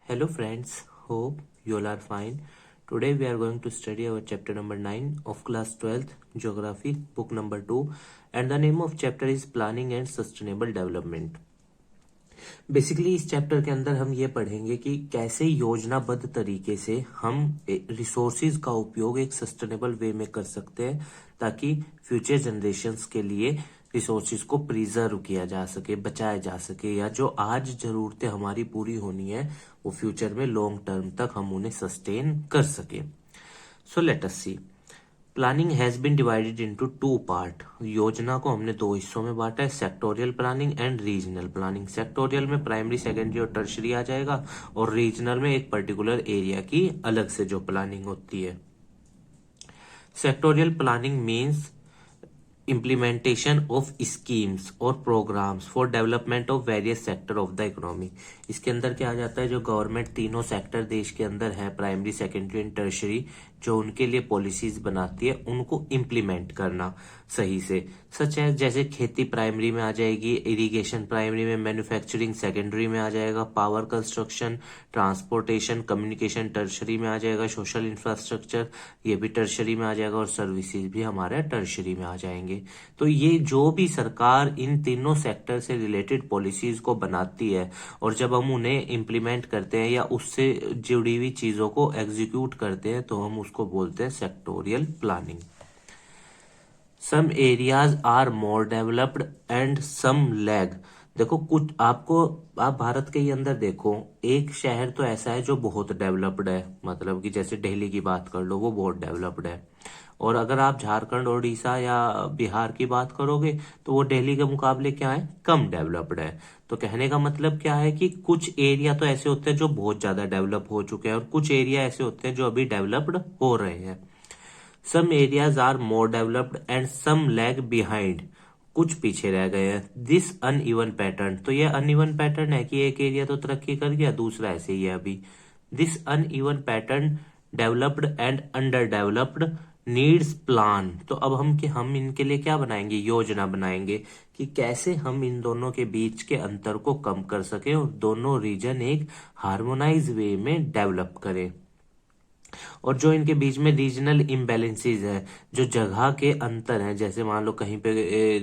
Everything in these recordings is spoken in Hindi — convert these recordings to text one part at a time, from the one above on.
Hello friends, hope you all are fine. Today we are going to study our chapter number 9 of class 12th Geography, book number 2, and the name of chapter is Planning and Sustainable Development. Basically इस चैप्टर के अंदर हम ये पढ़ेंगे कि कैसे योजनाबद्ध तरीके से हम रिसोर्सेज का उपयोग एक सस्टेनेबल वे में कर सकते हैं ताकि फ्यूचर जनरेशंस के लिए रिसोर्सेज को प्रिजर्व किया जा सके, बचाया जा सके, या जो आज जरूरतें हमारी पूरी होनी है वो फ्यूचर में लॉन्ग टर्म तक हम उन्हें सस्टेन कर सके. So let us see. Planning has been divided into 2 part. योजना को हमने 2 हिस्सों में बांटा है, sectoral planning and regional planning. Sectoral में प्राइमरी, सेकेंडरी और टर्शरी आ जाएगा, और रीजनल में एक पर्टिकुलर एरिया की अलग से जो प्लानिंग होती है. Sectoral planning means implementation of schemes और programs for development of various sector of the economy. इसके अंदर क्या आ जाता है, जो गवर्नमेंट तीनों सेक्टर देश के अंदर है, प्राइमरी, सेकेंडरी एंड टर्शरी, जो उनके लिए पॉलिसीज बनाती है उनको इम्प्लीमेंट करना सही से. सच है, जैसे खेती प्राइमरी में आ जाएगी, इरिगेशन प्राइमरी में, मैन्युफैक्चरिंग सेकेंडरी में आ जाएगा, power construction, transportation, communication tertiary में आ जाएगा, सोशल इंफ्रास्ट्रक्चर ये भी टर्शरी में आ जाएगा, और सर्विसेज भी हमारे टर्शरी में आ जाएंगे. तो ये जो भी सरकार इन तीनों सेक्टर से रिलेटेड पॉलिसीज को बनाती है और जब हम उन्हें इम्प्लीमेंट करते हैं या उससे जुड़ी हुई चीजों को एग्जीक्यूट करते हैं तो हम उसको बोलते हैं sectoral planning. Some areas are more developed and some lag. देखो कुछ आप भारत के ही अंदर देखो, एक शहर तो ऐसा है जो बहुत डेवलप्ड है, मतलब कि जैसे दिल्ली की बात कर लो, वो बहुत डेवलप्ड है. और अगर आप झारखंड, उड़ीसा या बिहार की बात करोगे तो वो दिल्ली के मुकाबले क्या है, कम डेवलप्ड है. तो कहने का मतलब क्या है कि कुछ एरिया तो ऐसे होते हैं जो बहुत ज्यादा डेवलप हो चुके हैं और कुछ एरिया ऐसे होते हैं जो अभी डेवलप्ड हो रहे हैं. Some areas are more developed and some lag behind. कुछ पीछे रह गए हैं. This uneven pattern. तो ये अनइवन पैटर्न है कि एक एरिया तो तरक्की कर गया, दूसरा ऐसे ही है अभी. This uneven pattern developed and under developed needs plan. तो अब हम इनके लिए क्या बनाएंगे, योजना बनाएंगे कि कैसे हम इन दोनों के बीच के अंतर को कम कर सके और दोनों रीजन एक हार्मोनाइज वे में डेवलप करें. और जो इनके बीच में रीजनल इम्बैलेंसेस है, जो जगह के अंतर है, जैसे मान लो कहीं पे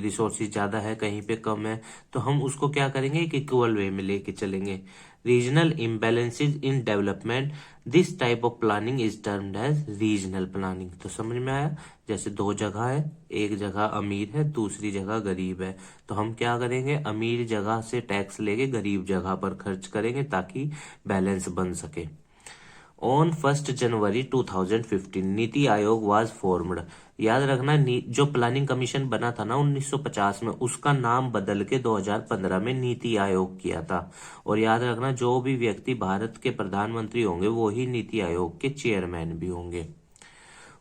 रिसोर्सेज ज्यादा है, कहीं पे कम है, तो हम उसको क्या करेंगे, एक इक्वल वे में लेके चलेंगे. Regional imbalances in development, this type of planning is termed as regional planning. तो समझ में आया, जैसे 2 जगह है, एक जगह अमीर है, दूसरी जगह गरीब है, तो हम क्या करेंगे, अमीर जगह से टैक्स लेके गरीब जगह पर खर्च करेंगे ताकि बैलेंस बन सके. On 1 January 2015 NITI Aayog was formed. याद रखना, जो प्लानिंग कमीशन बना था ना 1950 में, उसका नाम बदल के 2015 में नीति आयोग किया था. और याद रखना, जो भी व्यक्ति भारत के प्रधानमंत्री होंगे वो ही नीति आयोग के चेयरमैन भी होंगे.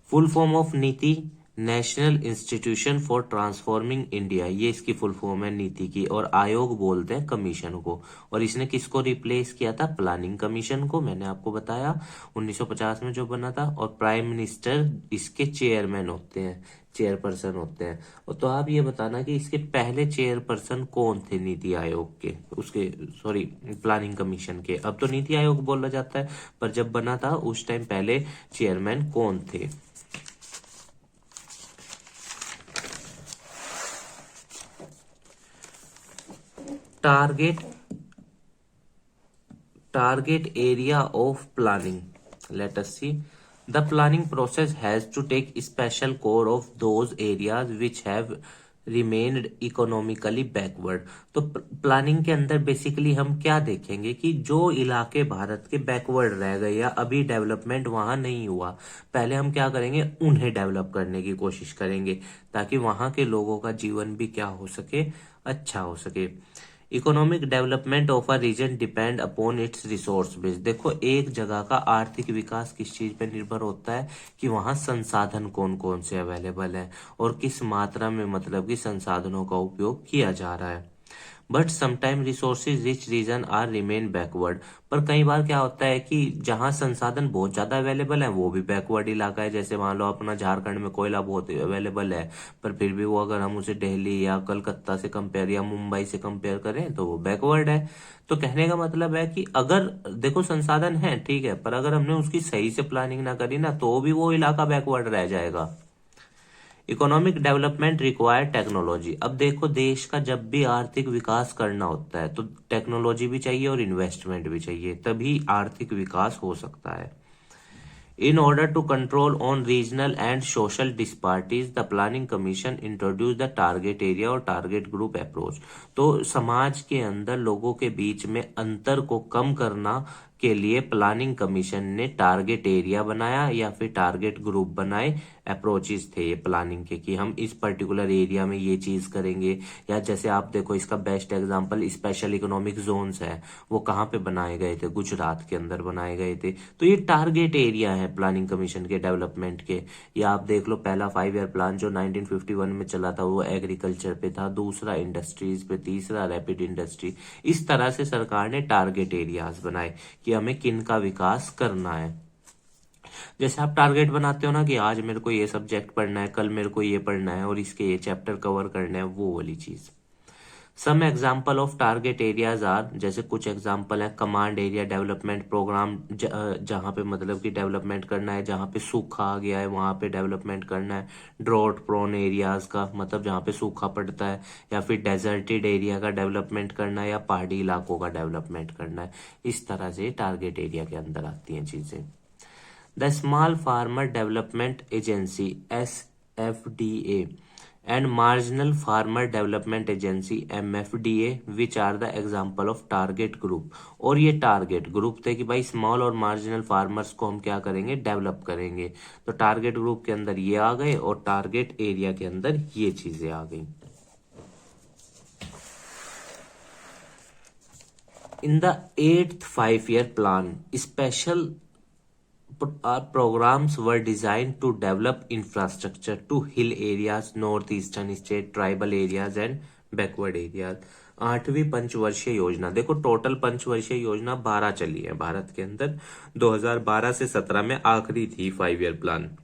फुल फॉर्म ऑफ नीति, national institution for transforming India, ये इसकी फुल फॉर्म है नीति की. और आयोग बोलते हैं कमीशन को. और इसने किसको रिप्लेस किया था, प्लानिंग कमीशन को. मैंने आपको बताया 1950 में जो बना था. और प्राइम मिनिस्टर इसके चेयरमैन होते हैं, चेयरपर्सन होते हैं. और तो आप ये बताना कि इसके पहले चेयरपर्सन कौन थे नीति आयोग के, उसके सॉरी प्लानिंग कमीशन के. अब तो नीति आयोग बोला जाता है, पर जब बना था उस टाइम पहले चेयरमैन कौन थे. Target area of planning. Let us see. The planning process has to take special care of those areas which have remained economically backward. तो प्लानिंग के अंदर बेसिकली हम क्या देखेंगे कि जो इलाके भारत के बैकवर्ड रह गए या अभी डेवलपमेंट वहां नहीं हुआ, पहले हम क्या करेंगे, उन्हें डेवलप करने की कोशिश करेंगे ताकि वहां के लोगों का जीवन भी क्या हो सके, अच्छा हो सके. Economic development of a region depend upon its resource base. देखो, एक जगह का आर्थिक विकास किस चीज पे निर्भर होता है कि वहां संसाधन कौन कौन से अवेलेबल है और किस मात्रा में, मतलब कि संसाधनों का उपयोग किया जा रहा है. But sometime resources rich region are remain backward. पर कई बार क्या होता है कि जहां संसाधन बहुत ज्यादा अवेलेबल है वो भी बैकवर्ड इलाका है। जैसे मान लो अपना झारखंड में कोयला बहुत अवेलेबल है, पर फिर भी वो अगर हम उसे दिल्ली या कलकत्ता से कंपेयर या मुंबई से कंपेयर करें तो वो बैकवर्ड है। तो कहने का मतलब है कि अगर देखो संसाधन है ठीक है, पर अगर हमने उसकी सही से प्लानिंग ना करी ना तो भी वो इलाका बैकवर्ड रह जाएगा। Economic development require technology. अब देखो देश का जब भी आर्थिक विकास करना होता है तो टेक्नोलॉजी भी चाहिए और इन्वेस्टमेंट भी चाहिए, तभी आर्थिक विकास हो सकता है। In order to control on regional and social disparities, the Planning Commission introduced the target area और target group approach। तो समाज के अंदर लोगों के बीच में अंतर को कम करना के लिए प्लानिंग कमीशन ने टारगेट एरिया बनाया या फिर टारगेट ग्रुप बनाए। अप्रोचेस थे ये प्लानिंग के कि हम इस पर्टिकुलर एरिया में ये चीज करेंगे। या जैसे आप देखो इसका best example special economic zones है, वो कहाँ पे बनाए गए थे, गुजरात के अंदर बनाए गए थे। तो ये टारगेट एरिया है प्लानिंग कमीशन के डेवलपमेंट के। या आप देख लो पहला 5 ईयर प्लान जो 1951 में चला था वो एग्रीकल्चर पे था, दूसरा इंडस्ट्रीज पे, तीसरा रैपिड इंडस्ट्री। इस तरह से सरकार ने टारगेट एरियाज बनाए कि हमें किन का विकास करना है। जैसे आप टारगेट बनाते हो ना कि आज मेरे को ये सब्जेक्ट पढ़ना है, कल मेरे को ये पढ़ना है और इसके ये चैप्टर कवर करने हैं, वो वाली चीज। Some example of target areas are, जैसे कुछ एग्जाम्पल है कमांड एरिया डेवलपमेंट प्रोग्राम, जहां पे मतलब कि डेवलपमेंट करना है, जहां पे सूखा आ गया है वहां पे डेवलपमेंट करना है। ड्रॉट प्रोन एरियाज का मतलब जहां पे सूखा पड़ता है, या फिर डेजर्टेड एरिया का डेवलपमेंट करना है, या पहाड़ी इलाकों का डेवलपमेंट करना है। इस तरह से टारगेट एरिया के अंदर आती हैं चीजें। The Small Farmer Development Agency SFDA and Marginal Farmer Development Agency MFDA, which are the example of target group। और ये टारगेट ग्रुप थे कि भाई स्मॉल और मार्जिनल फार्मर्स को हम क्या करेंगे, डेवलप करेंगे। तो टारगेट ग्रुप के अंदर ये आ गए और टारगेट एरिया के अंदर ये चीजें आ गई। In the 8th 5-year plan, special our programs were designed to develop infrastructure to hill areas, northeastern state, tribal areas and backward areas। 8वीं पंचवर्षीय योजना, देखो टोटल पंचवर्षीय योजना 12 चली है भारत के अंदर। 2012 से 17 में आखिरी थी 5 ईयर प्लान।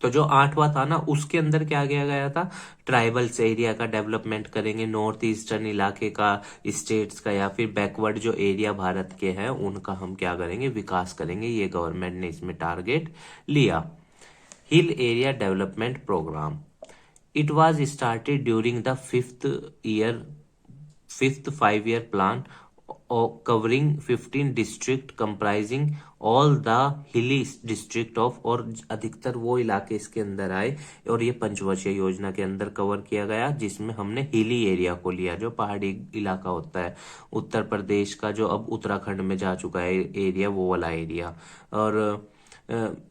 तो जो 8वां था ना उसके अंदर क्या किया गया था, ट्राइबल्स एरिया का डेवलपमेंट करेंगे, नॉर्थ ईस्टर्न इलाके का, स्टेट्स का, या फिर बैकवर्ड जो एरिया भारत के हैं उनका हम क्या करेंगे, विकास करेंगे। ये गवर्नमेंट ने इसमें टारगेट लिया। Hill area development programme, it was started during the fifth 5 year plan covering 15 district comprising all the hilly district of, और अधिकतर वो इलाके इसके अंदर आए और ये पंचवर्षीय योजना के अंदर कवर किया गया, जिसमें हमने हिली एरिया को लिया जो पहाड़ी इलाका होता है उत्तर प्रदेश का, जो अब उत्तराखंड में जा चुका है एरिया, वो वाला एरिया। और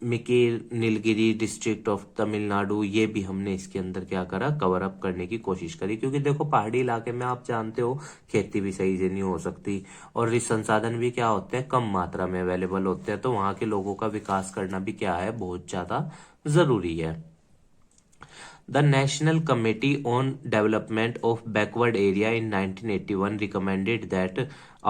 मिकिर नीलगिरी डिस्ट्रिक्ट ऑफ तमिलनाडु, ये भी हमने इसके अंदर क्या करा, कवर अप करने की कोशिश करी। क्योंकि देखो पहाड़ी इलाके में आप जानते हो खेती भी सही से नहीं हो सकती और संसाधन भी क्या होते हैं, कम मात्रा में अवेलेबल होते हैं। तो वहां के लोगों का विकास करना भी क्या है, बहुत ज्यादा जरूरी है। The National Committee on Development of Backward Area in 1981 recommended that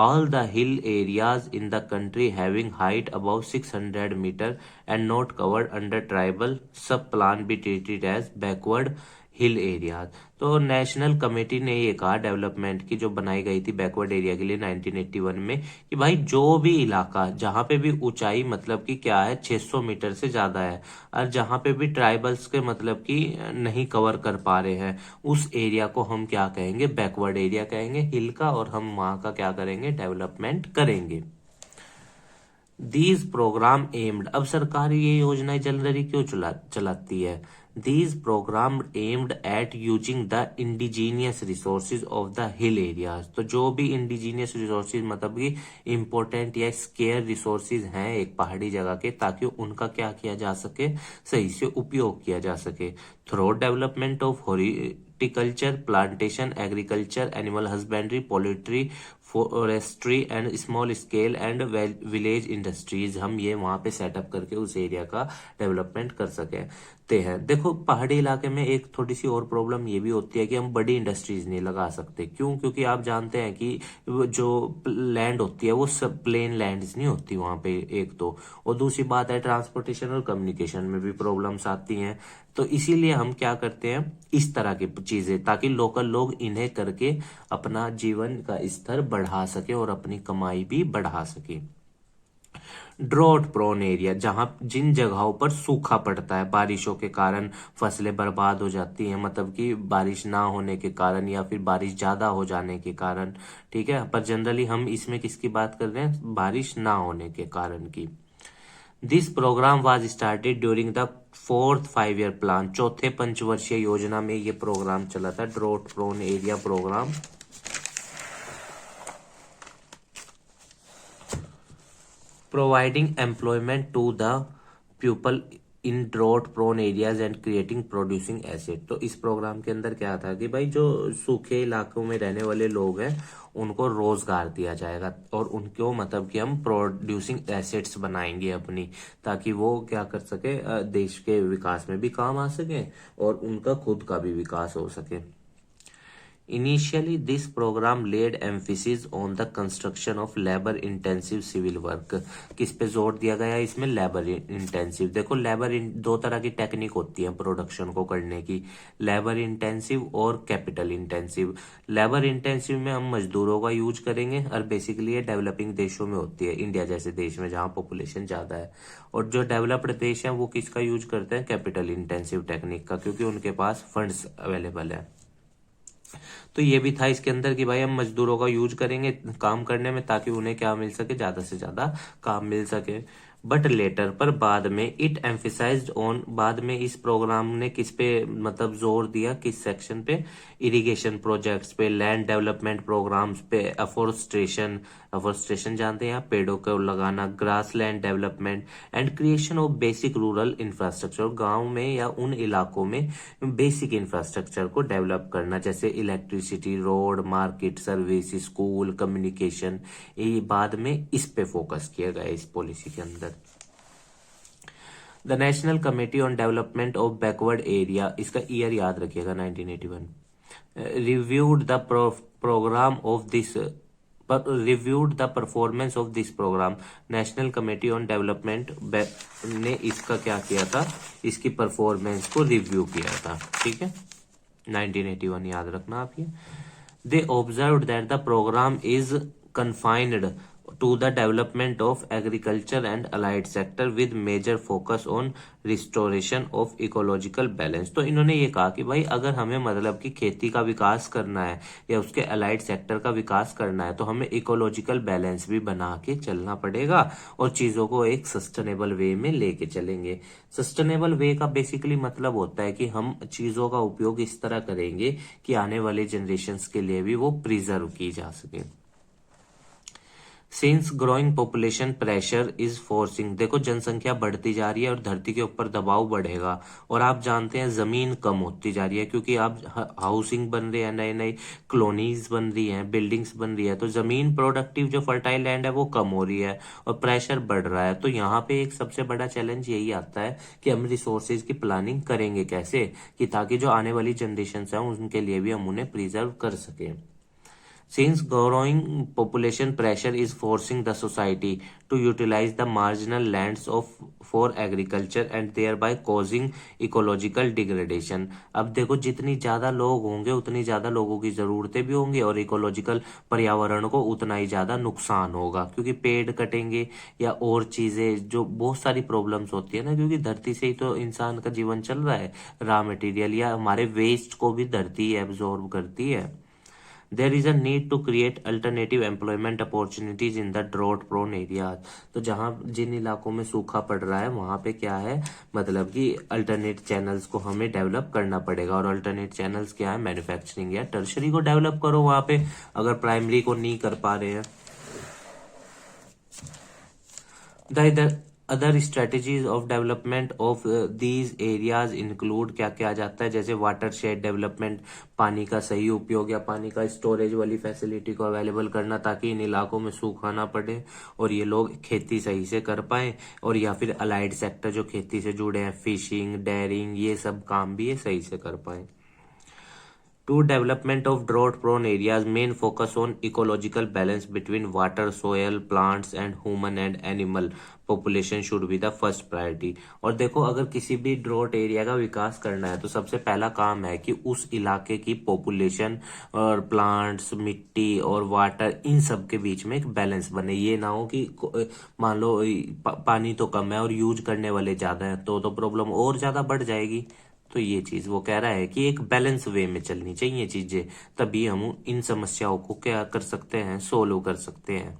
all the hill areas in the country having height above 600 meter and not covered under tribal sub-plan be treated as backward hill areas. तो नेशनल कमेटी ने ये कहा डेवलपमेंट की जो बनाई गई थी बैकवर्ड एरिया के लिए 1981 में, कि भाई जो भी इलाका जहां पे भी ऊंचाई मतलब कि क्या है 600 मीटर से ज्यादा है, और जहां पे भी ट्राइबल्स के मतलब कि नहीं कवर कर पा रहे हैं, उस एरिया को हम क्या कहेंगे, बैकवर्ड एरिया कहेंगे हिल का, और हम वहां का क्या करेंगे, डेवलपमेंट करेंगे। दीज प्रोग्राम एम्ड, अब सरकार ये योजनाएं जनरली क्यों चलाती है, these programs aimed at using the indigenous resources of the hill areas। तो जो भी indigenous resources मतलब कि important या scarce resources हैं एक पहाड़ी जगह के, ताकि उनका क्या किया जा सके, सही से उपयोग किया जा सके। Through development of horticulture, plantation, agriculture, animal husbandry, poultry, forestry and small scale and village industries, हम ये वहां पे सेटअप करके उस एरिया का डेवलपमेंट कर सकते हैं। देखो पहाड़ी इलाके में एक थोड़ी सी और प्रॉब्लम ये भी होती है कि हम बड़ी इंडस्ट्रीज नहीं लगा सकते। क्यों? क्योंकि आप जानते हैं कि वो जो लैंड होती है वो सब प्लेन लैंड्स नहीं होती वहां पे, एक तो, और दूसरी बात है ट्रांसपोर्टेशन और कम्युनिकेशन में भी प्रॉब्लम्स आती हैं। तो इसीलिए हम क्या करते हैं, इस तरह की चीजें, ताकि लोकल लोग इन्हें करके अपना जीवन का स्तर बढ़ा सके और अपनी कमाई भी बढ़ा सके। ड्रॉट प्रोन एरिया, जहां जिन जगहों पर सूखा पड़ता है, बारिशों के कारण फसलें बर्बाद हो जाती हैं, मतलब कि बारिश ना होने के कारण या फिर बारिश ज्यादा हो जाने के कारण, ठीक है, पर जनरली हम इसमें किसकी बात कर रहे हैं, बारिश ना होने के कारण की। This programme was started during the 4th 5 year plan, चौथे पंचवर्षीय योजना में ये प्रोग्राम चला था, drought prone area programme. Providing employment to the people in drought prone areas and creating producing asset. तो इस प्रोग्राम के अंदर क्या था कि भाई जो सूखे इलाकों में रहने वाले लोग हैं उनको रोजगार दिया जाएगा, और उनको मतलब कि हम प्रोड्यूसिंग एसेट्स बनाएंगे अपनी, ताकि वो क्या कर सके, देश के विकास में भी काम आ सके और उनका खुद का भी विकास हो सके। Initially, this program laid emphasis on the construction of labor-intensive civil work। किस पे जोर दिया गया इसमें, लेबर इंटेंसिव। देखो दो तरह की टेक्निक होती है प्रोडक्शन को करने की, लेबर इंटेंसिव और कैपिटल इंटेंसिव। लेबर इंटेंसिव में हम मजदूरों का यूज करेंगे, और बेसिकली ये डेवलपिंग देशों में होती है, इंडिया जैसे देश में जहाँ पॉपुलेशन ज्यादा है। और जो डेवलप्ड देश है वो किसका यूज करते हैं, कैपिटल इंटेंसिव टेक्निक का, क्योंकि उनके पास फंड्स अवेलेबल है। तो ये भी था इसके अंदर कि भाई हम मजदूरों का यूज करेंगे काम करने में, ताकि उन्हें क्या मिल सके, ज्यादा से ज्यादा काम मिल सके। बट लेटर, पर बाद में, इट एम्फेसाइज्ड ऑन, बाद में इस प्रोग्राम ने किस पे मतलब जोर दिया, किस सेक्शन पे, इरिगेशन प्रोजेक्ट्स पे, लैंड डेवलपमेंट प्रोग्राम्स पे, अफोरेस्ट्रेशन, अफोरेस्ट्रेशन जानते हैं आप, पेड़ों को लगाना, grass land development and creation of basic rural infrastructure, गांव में या उन इलाकों में बेसिक इंफ्रास्ट्रक्चर को डेवलप करना, जैसे electricity, road, market, service, school, communication. ये बाद में इस पे फोकस किया गया इस पॉलिसी के अंदर। The national committee on development of backward area, इसका ईयर याद रखिएगा 1981, reviewed the programme of this, reviewed the performance of this programme. National committee on development ने इसका क्या किया था, इसकी परफॉर्मेंस को रिव्यू किया था, ठीक है, 1981 याद रखना आप ये। They observe that the programme is confined to the development of agriculture and allied sector with major focus on restoration of ecological balance। तो इन्होंने ये कहा कि भाई अगर हमें मतलब कि खेती का विकास करना है या उसके अलाइड सेक्टर का विकास करना है, तो हमें इकोलॉजिकल बैलेंस भी बना के चलना पड़ेगा और चीजों को एक सस्टेनेबल वे में लेके चलेंगे। सस्टेनेबल वे का बेसिकली मतलब होता है कि हम चीजों का उपयोग इस तरह करेंगे कि आने वाले जनरेशन्स के लिए भी वो प्रिजर्व की जा सके। Since growing population pressure is forcing, देखो जनसंख्या बढ़ती जा रही है और धरती के ऊपर दबाव बढ़ेगा, और आप जानते हैं जमीन कम होती जा रही है, क्योंकि आप हाउसिंग बन रही है, नए नए कॉलोनीज बन रही हैं, बिल्डिंग्स बन रही है, तो जमीन प्रोडक्टिव जो फर्टाइल लैंड है वो कम हो रही है और प्रेशर बढ़ रहा है। तो यहाँ पे एक सबसे बड़ा चैलेंज यही आता है कि हम रिसोर्सेज की प्लानिंग करेंगे कैसे, कि ताकि जो आने वाली जनरेशन है उनके लिए भी हम उन्हें प्रिजर्व कर सकें। Since growing population pressure is forcing the society to utilize the marginal lands for agriculture and thereby causing ecological degradation। अब देखो जितनी ज्यादा लोग होंगे उतनी ज्यादा लोगों की जरूरतें भी होंगी और इकोलॉजिकल पर्यावरण को उतना ही ज्यादा नुकसान होगा, क्योंकि पेड़ कटेंगे या और चीजें, जो बहुत सारी प्रॉब्लम्स होती है ना, क्योंकि धरती से ही तो इंसान का जीवन चल रहा है, रॉ मटेरियल या हमारे वेस्ट को भी धरती एब्जॉर्ब करती है। There is a need to create alternative employment opportunities in the drought prone areas। तो जहां जिन इलाकों में सूखा पड़ रहा है वहां पे क्या है, मतलब कि अल्टरनेट चैनल्स को हमें डेवलप करना पड़ेगा, और अल्टरनेट चैनल्स क्या है, मैन्युफैक्चरिंग या टर्शरी को डेवलप करो वहां पे, अगर प्राइमरी को नहीं कर पा रहे हैं। Other strategies of development of these areas include, क्या क्या आ जाता है, जैसे वाटर शेड डेवलपमेंट, पानी का सही उपयोग या पानी का स्टोरेज वाली फैसिलिटी को अवेलेबल करना ताकि इन इलाकों में सूखा ना पड़े और ये लोग खेती सही से कर पाए, और या फिर अलाइड सेक्टर जो खेती से जुड़े हैं, फिशिंग, डेयरिंग, ये सब काम भी ये सही से कर पाए। To development of drought-prone areas, main focus on ecological balance between water, soil, plants and human and animal population should be the first priority। और देखो, अगर किसी भी ड्रॉट एरिया का विकास करना है तो सबसे पहला काम है कि उस इलाके की पॉपुलेशन और प्लांट्स, मिट्टी और वाटर, इन सब के बीच में एक बैलेंस बने। ये ना हो कि मान लो पानी तो कम है और यूज करने वाले ज्यादा है तो प्रॉब्लम और ज्यादा बढ़ जाएगी। तो ये चीज वो कह रहा है कि एक बैलेंस वे में चलनी चाहिए चीजें, तभी हम इन समस्याओं को क्या कर सकते हैं, सोल्व कर सकते हैं।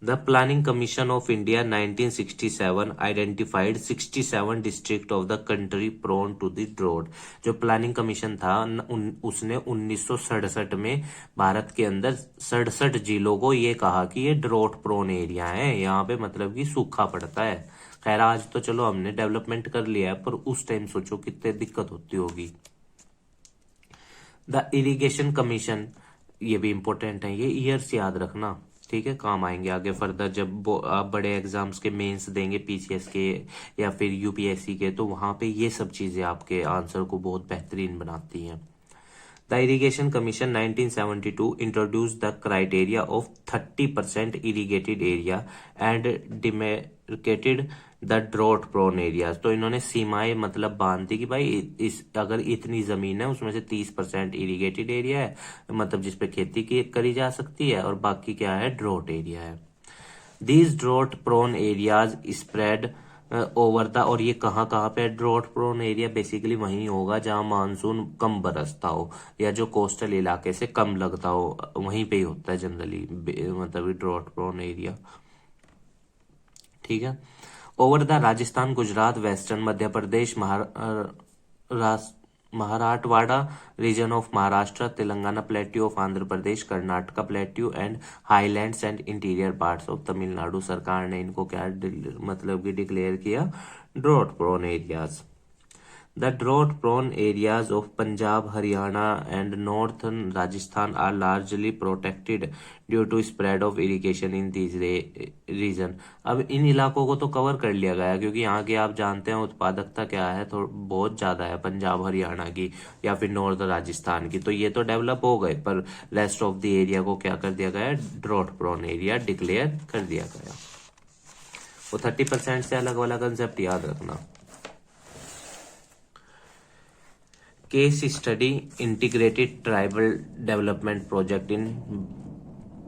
The planning commission of India 1967 identified 67 district of the country prone to the drought. जो प्लानिंग कमीशन था उसने 1967 में भारत के अंदर 67 जिलों को ये कहा कि ये ड्रॉट प्रोन एरिया है, यहाँ पे मतलब कि सूखा पड़ता है। खैर आज तो चलो हमने डेवलपमेंट कर लिया है, पर उस टाइम सोचो कितने दिक्कत होती होगी। द इरिगेशन कमीशन, ये भी इंपॉर्टेंट है, ये ईयर्स याद रखना, ठीक है, काम आएंगे आगे फर्दर जब आप बड़े एग्जाम्स के मेंस देंगे, पीसीएस के या फिर यूपीएससी के, तो वहां पे ये सब चीजें आपके आंसर को बहुत बेहतरीन बनाती हैं। The Irrigation Commission 1972 introduced the criteria of 30% irrigated area and demarcated the drought prone areas। तो इन्होंने सीमाएं मतलब बांध दी कि भाई इस अगर इतनी जमीन है उसमें से 30% इरिगेटेड एरिया है, मतलब जिसपे खेती की करी जा सकती है, और बाकी क्या है, ड्रॉट एरिया है। These drought prone areas spread over the, और ये कहाँ कहाँ पे ड्रॉट प्रोन एरिया, बेसिकली वहीं होगा जहाँ मानसून कम बरसता हो या जो कोस्टल इलाके से कम लगता हो, वहीं पे ही होता है जनरली, मतलब ड्रॉट प्रोन एरिया, ठीक है। Over the Rajasthan, Gujarat, western Madhya Pradesh, Marathwada region of Maharashtra, Telangana plateau of Andhra Pradesh, Karnataka plateau and highlands and interior parts of Tamil Nadu. सरकार ने इनको क्या मतलब कि डिक्लेयर किया, drought prone areas. The drought-prone areas of Punjab, Haryana and northern Rajasthan are largely protected due to spread of irrigation in these region। अब इन इलाकों को तो कवर कर लिया गया क्योंकि यहाँ की आप जानते हैं उत्पादकता क्या है, तो बहुत ज्यादा है पंजाब हरियाणा की या फिर नॉर्थ राजस्थान की, तो ये तो डेवलप हो गए, पर रेस्ट ऑफ द एरिया को क्या कर दिया गया, ड्रॉट प्रोन एरिया डिक्लेयर कर दिया गया। वो 30% से अलग वाला कंसेप्ट याद रखना। Case study integrated tribal development project in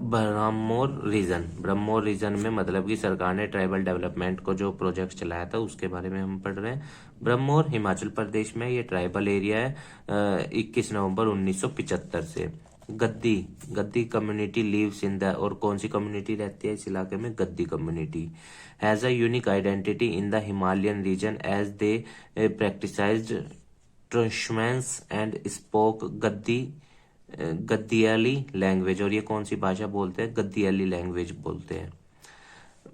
Bharmour region. Bharmour region में मतलब कि सरकार ने ट्राइबल डेवलपमेंट को जो प्रोजेक्ट चलाया था उसके बारे में हम पढ़ रहे हैं। ब्रह्मोर हिमाचल प्रदेश में ये ट्राइबल एरिया है, 21 नवंबर 1975 से। गद्दी कम्युनिटी लिव्स इन द, और कौन सी कम्युनिटी रहती है इस इलाके में, Gaddi community has a unique identity in the Himalayan region as they practised transhumance and spoke Gaddiyali language. और ये कौन सी भाषा बोलते हैं, गद्दियाली लैंग्वेज बोलते हैं।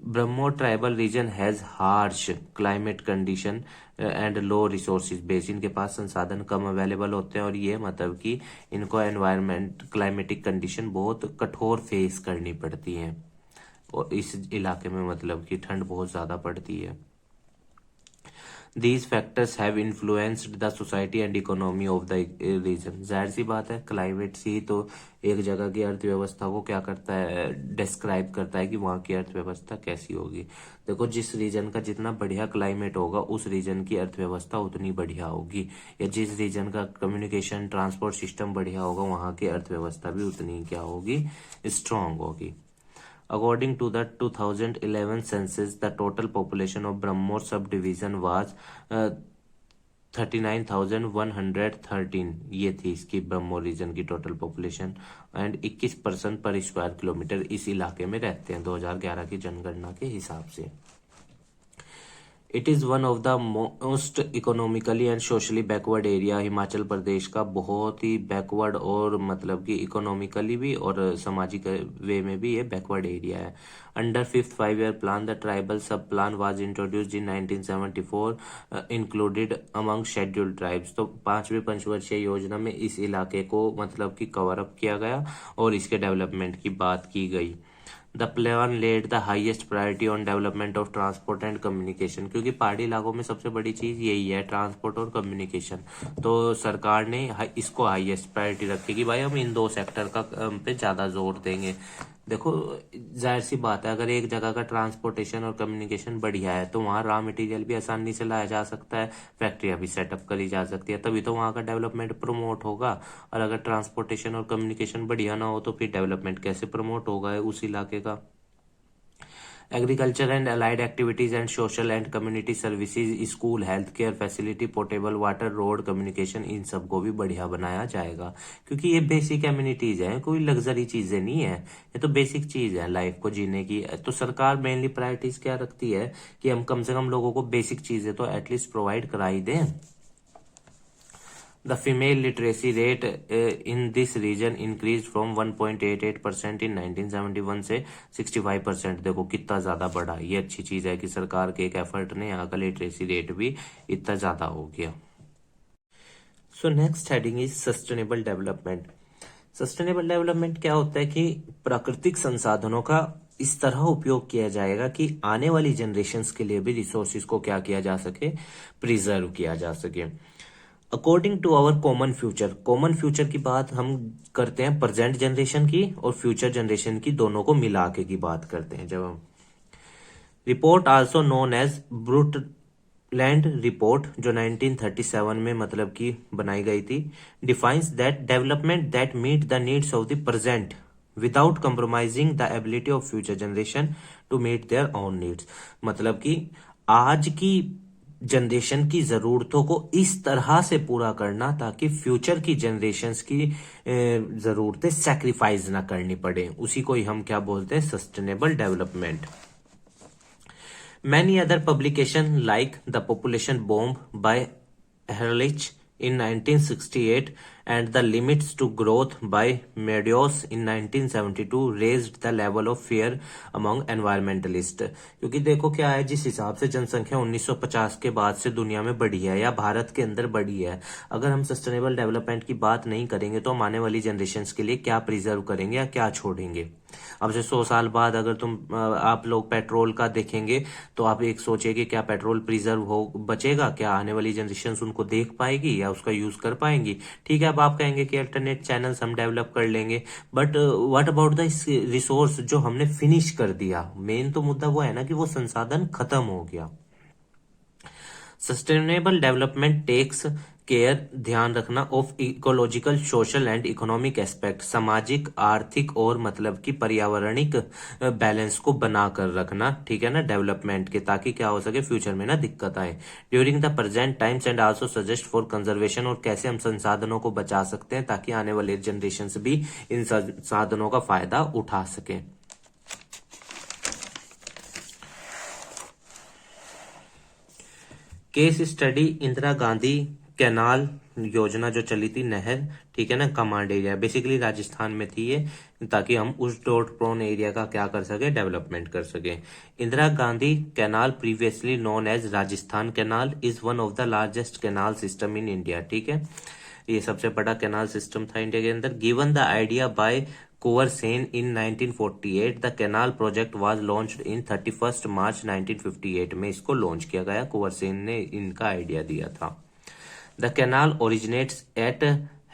ब्रह्मो tribal region has harsh climate condition and low resources base. इनके पास संसाधन कम अवेलेबल होते हैं और ये मतलब कि इनको एनवायरमेंट क्लाइमेटिक कंडीशन बहुत कठोर फेस करनी पड़ती है, और इस इलाके में मतलब कि ठंड बहुत ज्यादा पड़ती है। These factors have influenced the society and economy of the region। जाहिर सी बात है, क्लाइमेट ही तो एक जगह की अर्थव्यवस्था को क्या करता है, डिस्क्राइब करता है कि वहाँ की अर्थव्यवस्था कैसी होगी। देखो, जिस रीजन का जितना बढ़िया क्लाइमेट होगा उस रीजन की अर्थव्यवस्था उतनी बढ़िया होगी, या जिस रीजन का कम्युनिकेशन ट्रांसपोर्ट सिस्टम बढ़िया होगा वहाँ की अर्थव्यवस्था भी उतनी क्या होगी, स्ट्रांग होगी। According to the 2011 census, the total population of Brahmore subdivision was 39,113। ये थी इसकी ब्रह्मोर रीजन की टोटल पॉपुलेशन, एंड 21 पर्सन पर स्क्वायर किलोमीटर इस इलाके में रहते हैं 2011 की जनगणना के हिसाब से। It is one of the most economically and socially backward area. Himachal Pradesh का बहुत ही बैकवर्ड और मतलब कि इकोनॉमिकली भी और सामाजिक वे में भी ये बैकवर्ड एरिया है। Under fifth 5 year plan the tribal सब plan was introduced in 1974 included among scheduled tribes. तो 5वीं पंचवर्षीय योजना में इस इलाके को मतलब कि कवर अप किया गया और इसके डेवलपमेंट की बात की गई। The plan led the highest priority on development of transport and communication, क्योंकि पहाड़ी इलाकों में सबसे बड़ी चीज यही है, ट्रांसपोर्ट और कम्युनिकेशन। तो सरकार ने इसको हाईएस्ट प्रायोरिटी रखी कि भाई हम इन दो सेक्टर का पे ज्यादा जोर देंगे। देखो जाहिर सी बात है, अगर एक जगह का ट्रांसपोर्टेशन और कम्युनिकेशन बढ़िया है तो वहाँ रॉ मटेरियल भी आसानी से लाया जा सकता है, फैक्ट्रियाँ भी सेटअप करी जा सकती है, तभी तो वहाँ का डेवलपमेंट प्रमोट होगा। और अगर ट्रांसपोर्टेशन और कम्युनिकेशन बढ़िया ना हो तो फिर डेवलपमेंट कैसे प्रमोट होगा उस इलाके का। Agriculture and allied activities and social and community services, school, health care facility, portable water, road, communication, इन सबको भी बढ़िया बनाया जाएगा, क्योंकि ये बेसिक एम्यूनिटीज हैं, कोई लग्जरी चीजें नहीं है, ये तो बेसिक चीज है लाइफ को जीने की। तो सरकार मेनली प्रायोरिटीज क्या रखती है कि हम कम से कम लोगों को बेसिक चीजें तो एटलीस्ट प्रोवाइड करा ही दें। The female literacy rate in this region increased from 1.88% in 1971 से 65%। देखो कितना ज्यादा बढ़ा, ये अच्छी चीज है कि सरकार के एक एफर्ट ने यहाँ का लिटरेसी रेट भी इतना ज्यादा हो गया। So next heading is sustainable development. Sustainable development क्या होता है कि प्राकृतिक संसाधनों का इस तरह उपयोग किया जाएगा कि आने वाली जनरेशन्स के लिए भी रिसोर्सेज को क्या किया जा सके, प्रिजर्व किया जा सके according to our common future. Common future की बात हम करते हैं प्रेजेंट जनरेशन की और फ्यूचर जनरेशन की, दोनों को मिला के की बात करते हैं जब हम। Report also known as Brundtland report, जो 1937 में मतलब की बनाई गई थी, defines that development that meet the needs of the present without compromising the ability of future generation to meet their own needs. मतलब कि आज की जनरेशन की जरूरतों को इस तरह से पूरा करना ताकि फ्यूचर की जनरेशन्स की जरूरतें सैक्रिफाइस ना करनी पड़े, उसी को ही हम क्या बोलते हैं, sustainable development. Many other publication like the population bomb by Ehrlich in 1968 and the limits to growth by Meadows in 1972 raised the level of fear among environmentalists। क्योंकि देखो क्या है, जिस हिसाब से जनसंख्या 1950 के बाद से दुनिया में बढ़ी है या भारत के अंदर बढ़ी है, अगर हम सस्टेनेबल डेवलपमेंट की बात नहीं करेंगे तो हम आने वाली जनरेशन के लिए क्या प्रिजर्व करेंगे या क्या छोड़ेंगे। अब से 100 साल बाद अगर आप लोग पेट्रोल का देखेंगे तो आप एक सोचिए कि क्या पेट्रोल प्रिजर्व हो बचेगा, क्या आने वाली जनरेशन उनको देख पाएगी या उसका यूज कर पाएंगी। ठीक है, अब आप कहेंगे कि अल्टरनेट चैनल्स हम डेवलप कर लेंगे, but what about the resource जो हमने फिनिश कर दिया। मेन तो मुद्दा वो है ना कि वो संसाधन खत्म हो गया। सस्टेनेबल डेवलपमेंट टेक्स केयर, ध्यान रखना, of ecological, social and economic aspect, सामाजिक, आर्थिक और मतलब कि पर्यावरणिक बैलेंस को बनाकर रखना, ठीक है ना, डेवलपमेंट के, ताकि क्या हो सके फ्यूचर में ना दिक्कत आए during the present times and also suggest for conservation, और कैसे हम संसाधनों को बचा सकते हैं ताकि आने वाले जनरेशन भी इन संसाधनों का फायदा उठा सके। Case study Indira Gandhi canal योजना जो चली थी, नहर, ठीक है ना, कमांड एरिया, बेसिकली राजस्थान में थी ये, ताकि हम उस डॉट प्रोन एरिया का क्या कर सके, डेवलपमेंट कर सके। Indira Gandhi canal previously known as Rajasthan canal is one of the largest canal system in India, ठीक है, ये सबसे बड़ा कैनाल सिस्टम था इंडिया के अंदर। Given the idea by Kunwar Sen in 1948, the canal project was launched in 31 मार्च 1958 में इसको लॉन्च किया गया, कुंवर सेन ने इनका आइडिया दिया था। The canal originates at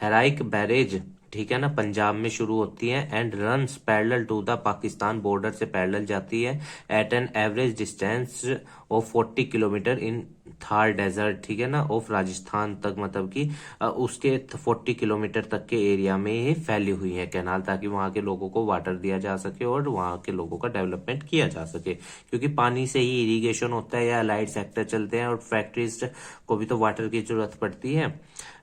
Harike barrage, ठीक है ना, पंजाब में शुरू होती है, and runs parallel to the Pakistan border से पैरेलल जाती है, at an average distance of 40 kilometre in Thar desert, ठीक है ना, ऑफ राजस्थान तक, मतलब कि उसके 40 किलोमीटर तक के एरिया में ये फैली हुई है कैनाल, ताकि वहाँ के लोगों को वाटर दिया जा सके और वहाँ के लोगों का डेवलपमेंट किया जा सके, क्योंकि पानी से ही इरिगेशन होता है या लाइट सेक्टर चलते हैं और फैक्ट्रीज को भी तो वाटर की जरूरत पड़ती है।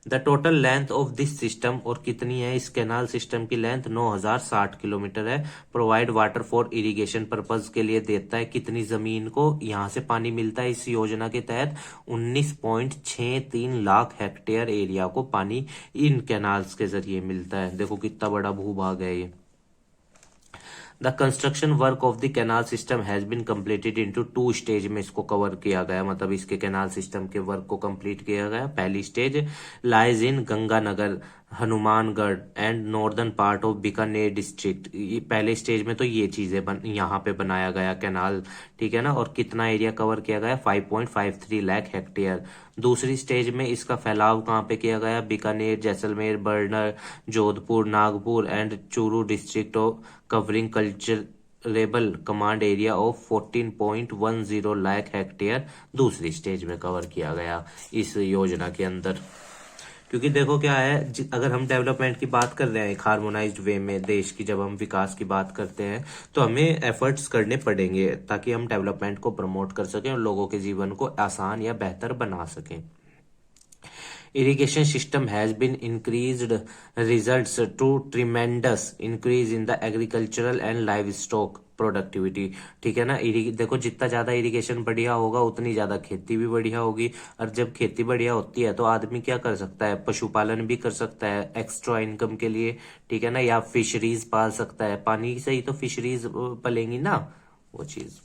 The total length of this system, और कितनी है इस कैनाल सिस्टम की लेंथ, 9060 किलोमीटर है। Provide water for irrigation purpose के लिए देता है कितनी जमीन को यहाँ से पानी मिलता है इस योजना के तहत, 19.63 लाख हेक्टेयर एरिया को पानी इन कैनाल्स के जरिए मिलता है। देखो कितना बड़ा भूभाग है ये। The construction work of the canal system has been completed into 2 stage में इसको कवर किया गया, मतलब इसके कैनाल सिस्टम के वर्क को कंप्लीट किया गया। पहली stage lies in Ganganagar, Hanumangarh and northern part of Bikaner district. पहले स्टेज में तो ये चीजें यहाँ पे बनाया गया कैनाल, ठीक है ना, और कितना एरिया कवर किया गया, 5.53 लाख हेक्टेयर। दूसरी स्टेज में इसका फैलाव कहाँ पे किया गया, Bikaner, Jaisalmer, burner, Jodhpur, Nagpur and Churu district of covering culturable command area of 14.10 lakh hectare दूसरी स्टेज में कवर किया गया इस योजना के अंदर। क्योंकि देखो क्या है, अगर हम डेवलपमेंट की बात कर रहे हैं एक हार्मोनाइज्ड वे में देश की, जब हम विकास की बात करते हैं तो हमें एफर्ट्स करने पड़ेंगे ताकि हम डेवलपमेंट को प्रमोट कर सकें और लोगों के जीवन को आसान या बेहतर बना सकें। Irrigation system has been increased results to tremendous increase in the agricultural and livestock productivity, ठीक है ना। देखो जितना ज्यादा इरिगेशन बढ़िया होगा उतनी ज्यादा खेती भी बढ़िया होगी, और जब खेती बढ़िया होती है तो आदमी क्या कर सकता है, पशुपालन भी कर सकता है एक्स्ट्रा इनकम के लिए, ठीक है ना, या फिशरीज पाल सकता है, पानी से ही तो फिशरीज पलेंगी ना वो चीज।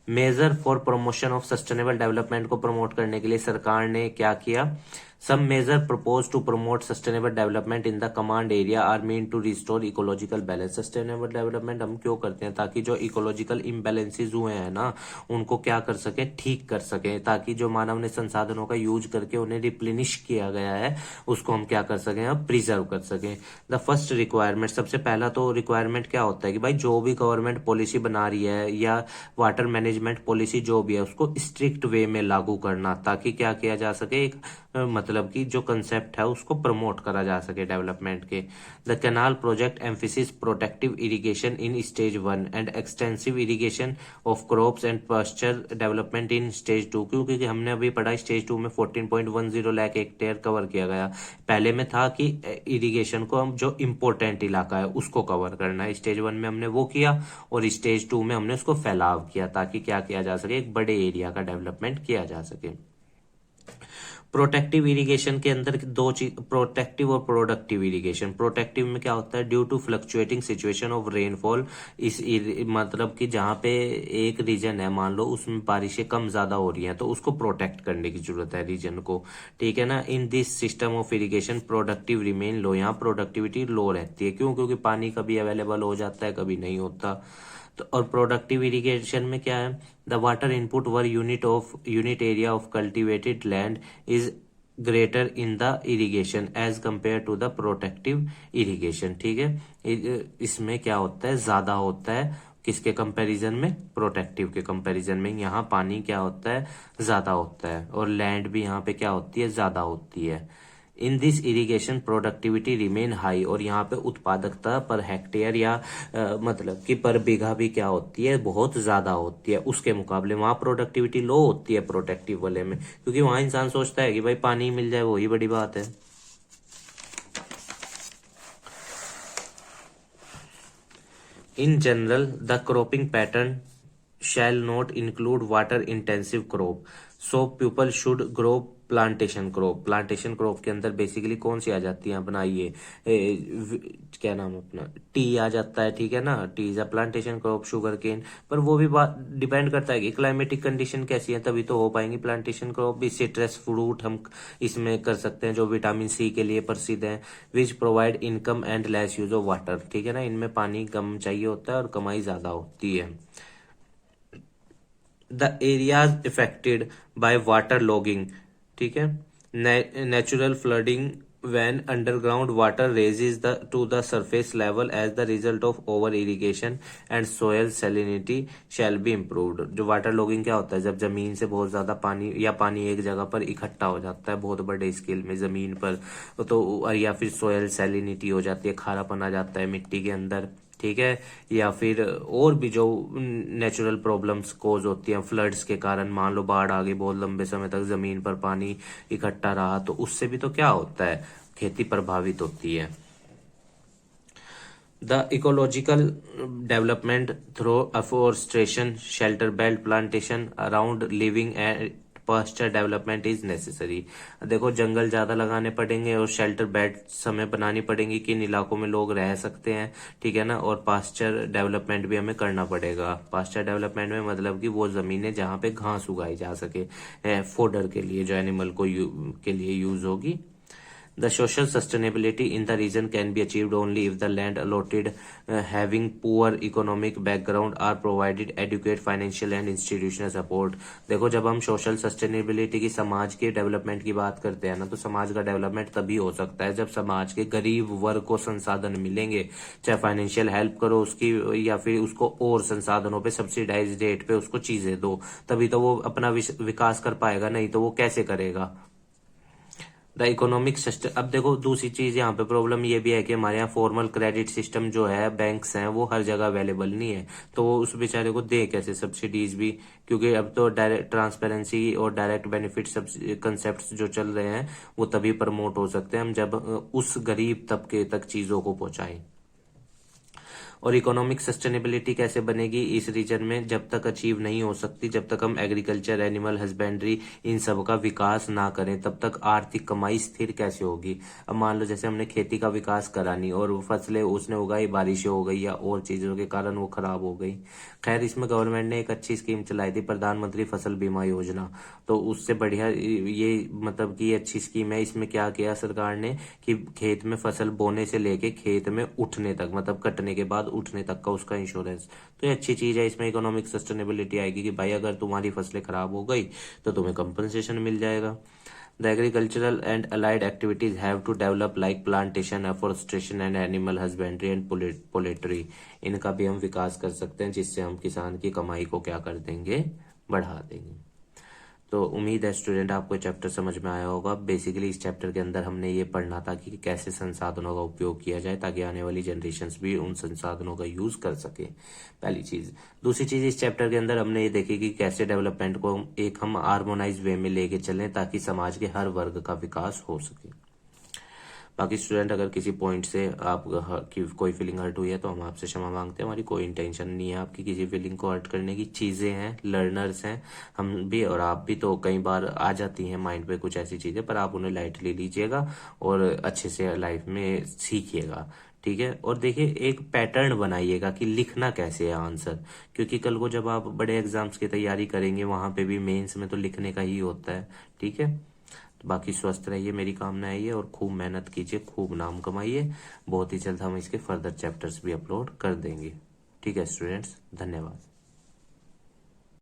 Major for promotion of sustainable development को प्रमोट करने के लिए सरकार ने क्या किया, some major propose to promote sustainable development in the command area are mean to restore ecological balance. Sustainable development हम क्यों करते हैं, ताकि जो इकोलॉजिकल इम्बैलेंसेज हुए हैं ना उनको क्या कर सके, ठीक कर सके, ताकि जो मानव ने संसाधनों का यूज करके उन्हें रिप्लेनिश किया गया है उसको हम क्या कर सकें, अब प्रिजर्व कर सकें। द फर्स्ट रिक्वायरमेंट, सबसे पहला तो रिक्वायरमेंट क्या होता है कि भाई जो भी गवर्नमेंट पॉलिसी बना रही है या वाटर मैनेजमेंट पॉलिसी जो भी है उसको स्ट्रिक्ट वे में लागू करना, ताकि क्या किया जा सके, एक मतलब कि जो कंसेप्ट है उसको प्रमोट करा जा सके डेवलपमेंट के। The canal project emphasis protective irrigation in stage 1 and extensive irrigation of crops and pasture development in stage 2, क्योंकि हमने अभी पढ़ा स्टेज 2 में 14.10 लाख हेक्टेयर कवर किया गया। पहले में था कि इरिगेशन को हम जो इम्पोर्टेंट इलाका है उसको कवर करना है, स्टेज 1 में हमने वो किया और स्टेज 2 में हमने उसको फैलाव किया, ताकि क्या किया जा सके, एक बड़े एरिया का डेवलपमेंट किया जा सके। प्रोटेक्टिव इरिगेशन के अंदर दो चीज, प्रोटेक्टिव और प्रोडक्टिव इरिगेशन। प्रोटेक्टिव में क्या होता है, due to fluctuating situation of rainfall, मतलब कि जहां पे एक रीजन है मान लो उसमें बारिशें कम ज्यादा हो रही हैं तो उसको प्रोटेक्ट करने की जरूरत है रीजन को, ठीक है ना। In this system of irrigation productive remain low, यहाँ प्रोडक्टिविटी लो रहती है, क्यों, क्योंकि पानी कभी अवेलेबल हो जाता है कभी नहीं होता। तो और प्रोडक्टिव इरिगेशन में क्या है, the water input per unit area of cultivated land is greater in the irrigation as compare to the protective irrigation, ठीक है। इसमें क्या होता है, ज्यादा होता है किसके कंपैरिजन में, प्रोटेक्टिव के कंपैरिजन में। यहाँ पानी क्या होता है, ज्यादा होता है, और लैंड भी यहाँ पे क्या होती है, ज्यादा होती है। In this irrigation productivity remain high, और यहाँ पे उत्पादकता पर हेक्टेयर या मतलब कि पर बीघा भी क्या होती है, बहुत ज्यादा होती है। उसके मुकाबले वहां प्रोडक्टिविटी लो होती है प्रोटेक्टिव वाले में, क्योंकि वहां इंसान सोचता है कि भाई पानी मिल जाए वही बड़ी बात है। In general, the cropping pattern shall not include water intensive crop, so people should grow plantation crop. Plantation crop के अंदर बेसिकली कौन सी आ जाती है अपना ये क्या नाम है अपना, टी आ जाता है, ठीक है ना, tea is a plantation crop, sugarcane. पर वो भी बात डिपेंड करता है कि क्लाइमेटिक कंडीशन कैसी है, तभी तो हो पाएंगी प्लांटेशन क्रॉप भी। सिट्रस फ्रूट हम इसमें कर सकते हैं जो विटामिन सी के लिए प्रसिद्ध है, which provide income and less use of water, ठीक है ना। इनमें पानी कम चाहिए होता है और कमाई ज्यादा होती है। The areas affected by water logging, ठीक है, natural flooding when underground water raises to the surface level as the result of over irrigation and soil salinity shall be improved। जो वाटर लॉगिंग क्या होता है, जब जमीन से बहुत ज्यादा पानी या पानी एक जगह पर इकट्ठा हो जाता है बहुत बड़े स्केल में जमीन पर, तो या फिर सोयल सैलिनिटी हो जाती है, खारापन आ जाता है मिट्टी के अंदर, ठीक है, या फिर और भी जो नेचुरल प्रॉब्लम्स कोज होती हैं फ्लड्स के कारण, मान लो बाढ़ आ गई, बहुत लंबे समय तक जमीन पर पानी इकट्ठा रहा, तो उससे भी तो क्या होता है, खेती प्रभावित होती है। The ecological development through afforestation, shelter belt plantation around living and pasture development is necessary. देखो जंगल ज्यादा लगाने पड़ेंगे और शेल्टर बेल्ट हमें बनानी पड़ेंगी कि इन इलाकों में लोग रह सकते हैं, ठीक है ना, और पास्चर डेवलपमेंट भी हमें करना पड़ेगा। पास्चर डेवलपमेंट में मतलब कि वो जमीनें जहां पे घास उगाई जा सके फोडर के लिए, जो एनिमल को के लिए यूज होगी। The social sustainability in the region can be achieved only if the land allotted having poor economic background are provided adequate financial and institutional support। देखो जब हम सोशल सस्टेनेबिलिटी की, समाज के डेवलपमेंट की बात करते हैं ना, तो समाज का डेवलपमेंट तभी हो सकता है जब समाज के गरीब वर्ग को संसाधन मिलेंगे, चाहे फाइनेंशियल हेल्प करो उसकी या फिर उसको और संसाधनों पे सब्सिडाइज रेट पे उसको चीजें दो, तभी तो वो अपना विकास कर पाएगा, नहीं तो वो कैसे करेगा। द इकोनॉमिक सिस्टम, अब देखो दूसरी चीज यहाँ पे प्रॉब्लम ये भी है कि हमारे यहाँ फॉर्मल क्रेडिट सिस्टम जो है, बैंक्स हैं, वो हर जगह अवेलेबल नहीं है, तो वो उस बेचारे को दे कैसे सब्सिडीज भी, क्योंकि अब तो डायरेक्ट ट्रांसपेरेंसी और डायरेक्ट बेनिफिट कंसेप्ट जो चल रहे हैं वो तभी प्रमोट हो सकते हैं हम जब उस गरीब तबके तक चीजों को पहुंचाएं। और इकोनॉमिक सस्टेनेबिलिटी कैसे बनेगी इस रीजन में, जब तक अचीव नहीं हो सकती, जब तक हम एग्रीकल्चर, एनिमल हस्बेंड्री, इन सब का विकास ना करें, तब तक आर्थिक कमाई स्थिर कैसे होगी। अब मान लो जैसे हमने खेती का विकास करा नहीं और फसलें उसने उगाई, बारिशें हो गई या और चीजों के कारण वो खराब हो गई। खैर इसमें गवर्नमेंट ने एक अच्छी स्कीम चलाई थी, प्रधानमंत्री फसल बीमा योजना, तो उससे बढ़िया ये मतलब कि ये अच्छी स्कीम है। इसमें क्या किया सरकार ने कि खेत में फसल बोने से लेके खेत में उठने तक, मतलब कटने के बाद उठने तक का उसका इंश्योरेंस, तो ये अच्छी चीज है। इसमें इकोनॉमिक सस्टेनेबिलिटी आएगी कि भाई अगर तुम्हारी फसलें खराब हो गई तो तुम्हें कंपनसेशन मिल जाएगा। The agricultural and allied activities have to develop like plantation, afforestation and animal husbandry and poultry. इनका भी हम विकास कर सकते हैं जिससे हम किसान की कमाई को क्या कर देंगे, बढ़ा देंगे। तो उम्मीद है स्टूडेंट आपको चैप्टर समझ में आया होगा। बेसिकली इस चैप्टर के अंदर हमने ये पढ़ना था कि कैसे संसाधनों का उपयोग किया जाए ताकि आने वाली जनरेशन्स भी उन संसाधनों का यूज कर सके, पहली चीज। दूसरी चीज इस चैप्टर के अंदर हमने ये देखी कि कैसे डेवलपमेंट को एक हम हार्मोनाइज वे में लेके चलें ताकि समाज के हर वर्ग का विकास हो सके। बाकी स्टूडेंट अगर किसी पॉइंट से आप की कोई फीलिंग हर्ट हुई है तो हम आपसे क्षमा मांगते हैं, हमारी कोई इंटेंशन नहीं है आपकी किसी फीलिंग को हर्ट करने की। चीजें हैं, लर्नर्स हैं हम भी और आप भी, तो कई बार आ जाती हैं माइंड पे कुछ ऐसी चीजें, पर आप उन्हें लाइटली लीजिएगा और अच्छे से लाइफ में सीखिएगा, ठीक है। और देखिए एक पैटर्न बनाइएगा कि लिखना कैसे है आंसर, क्योंकि कल को जब आप बड़े एग्जाम्स की तैयारी करेंगे वहां पे भी मेंस में तो लिखने का ही होता है, ठीक है। तो बाकी स्वस्थ रहिए, मेरी कामना है ये, और खूब मेहनत कीजिए, खूब नाम कमाइए। बहुत ही जल्द हम इसके फर्दर चैप्टर्स भी अपलोड कर देंगे, ठीक है स्टूडेंट्स, धन्यवाद।